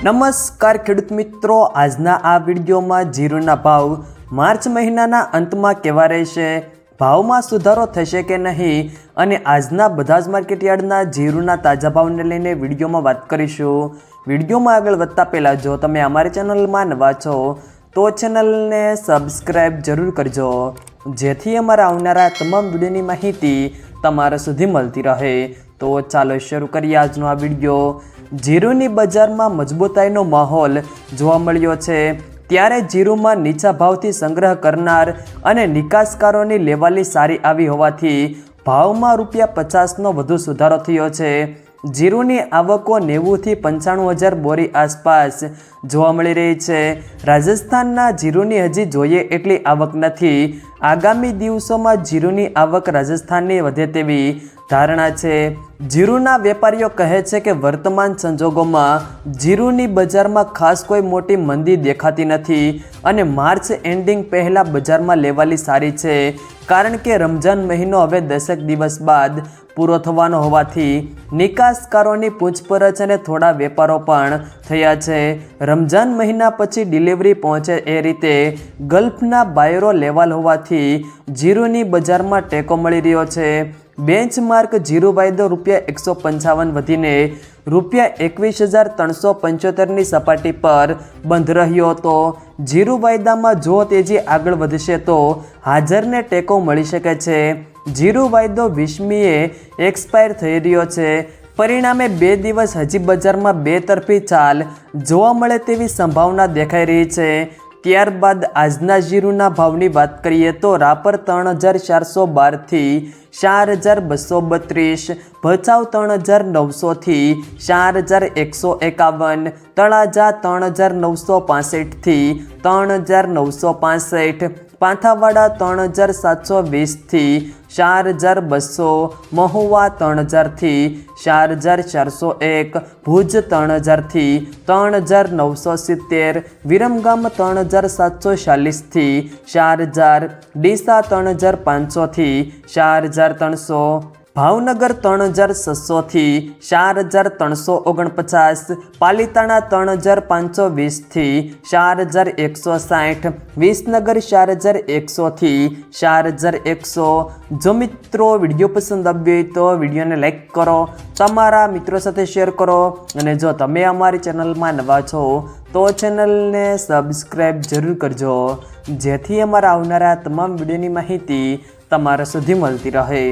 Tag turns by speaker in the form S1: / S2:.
S1: નમસ્કાર ખેડૂત મિત્રો, આજના આ વિડીયોમાં જીરુના ભાવ માર્ચ મહિનાના અંતમાં કેવા રહેશે, ભાવમાં સુધારો થશે કે નહીં અને આજના બધા જ માર્કેટયાર્ડના જીરુના તાજા ભાવને લઈને વિડીયોમાં વાત કરીશું। વિડીયોમાં આગળ વધતા પહેલાં જો તમે અમારી ચેનલમાં નવા છો તો ચેનલને સબસ્ક્રાઈબ જરૂર કરજો, જેથી અમારા આવનારા તમામ વિડીયોની માહિતી તમારા સુધી મળતી રહે। તો ચાલો શરૂ કરીએ આજનો આ વિડીયો। જીરુની બજારમાં મજબૂતાઈનો માહોલ જોવા મળ્યો છે, ત્યારે જીરુમાં નીચા ભાવથી સંગ્રહ કરનાર અને નિકાસકારોની લેવાલી સારી આવી હોવાથી ભાવમાં ₹50નો વધુ સુધારો થયો છે। જીરુની આવકો 90થી 95,000 બોરી આસપાસ જોવા મળી રહી છે। રાજસ્થાનના જીરુની હજી જોઈએ એટલી આવક નથી। આગામી દિવસોમાં જીરુની આવક રાજસ્થાનની વધે તેવી ધારણા છે। જીરુના વેપારીઓ કહે છે કે વર્તમાન સંજોગોમાં જીરુની બજારમાં ખાસ કોઈ મોટી મંદી દેખાતી નથી અને માર્ચ એન્ડિંગ પહેલાં બજારમાં લેવાલી સારી છે, કારણ કે રમઝાન મહિનો હવે 10 દિવસ બાદ પૂરો થવાનો હોવાથી નિકાસકારોની પૂછપરછ અને થોડા વેપારો પણ થયા છે। રમઝાન મહિના પછી ડિલિવરી પહોંચે એ રીતે ગલ્ફના બાયરો લેવાલ હોવાથી જીરુની બજારમાં ટેકો મળી રહ્યો છે। બેન્ચમાર્ક જીરુ વાયદો ₹155 વધીને ₹21,375ની સપાટી પર બંધ રહ્યો હતો। જીરુ વાયદામાં જો તેજી આગળ વધશે તો હાજરને ટેકો મળી શકે છે। જીરુ વાયદો 20મીએ એક્સપાયર થઈ રહ્યો છે, પરિણામે 2 દિવસ હજી બજારમાં બેતરફી ચાલ જોવા મળે તેવી સંભાવના દેખાઈ રહી છે। ત્યારબાદ આજના જીરુના ભાવની વાત કરીએ તો રાપર 3,412થી 4,232, ભચાઉ 3,900થી 4,151, તળાજા 3,965થી 3,965, પાંથાવાડા 3,720થી 4,200, મહુવા 3,000થી 4,401, ભુજ 3,000થી 3,970, વિરમગામ 3,740થી 4,000, ડીસા 3,500થી 4,300, ભાવનગર 3,600થી 4,349, પાલીતાણા 3,520થી 4,160, વિસનગર 4,100થી 4,100। જો મિત્રો વિડીયો પસંદ આવ્યો હોય તો વિડીયોને લાઈક કરો, તમારા મિત્રો સાથે શેર કરો અને જો તમે અમારી ચેનલમાં નવા છો તો ચેનલને સબસ્ક્રાઈબ જરૂર કરજો, જેથી અમારા આવનારા તમામ વિડીયોની માહિતી તમારા સુધી મળતી રહે।